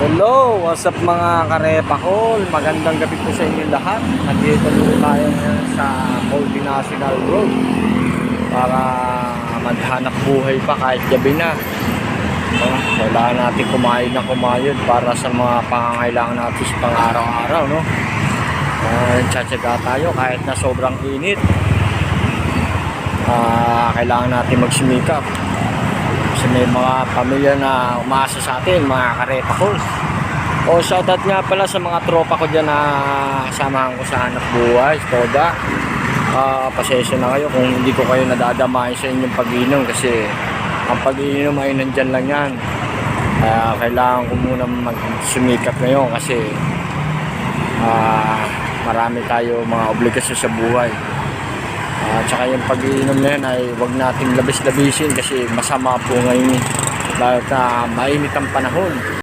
Hello, what's up mga karepakol? Magandang gabi po sa inyo lahat. Nandito po tayo ngayon sa Multinational Road para maghanap buhay pa kahit gabi na. Kailangan natin kumayod para sa mga pangangailangan natin sa pang-araw-araw, no? Tsatsaga tayo kahit na sobrang init. Kailangan natin magsimikap. Kasi may mga pamilya na umaasa sa atin, mga karepakol. Shoutout nga pala sa mga tropa ko dyan na samahan ko sa hanap buhay, Toda. Pasensya na kayo kung hindi ko kayo nadadamahin sa inyong pag-inom kasi ang pag-inom ay nandyan lang yan. Kailangan ko muna magsumikap ngayon kasi marami tayo mga obligasyon sa buhay. Tsaka yung pag-iinom na yan ay huwag natin labis-labisin kasi masama po ngayon dahil na mainit ang panahon.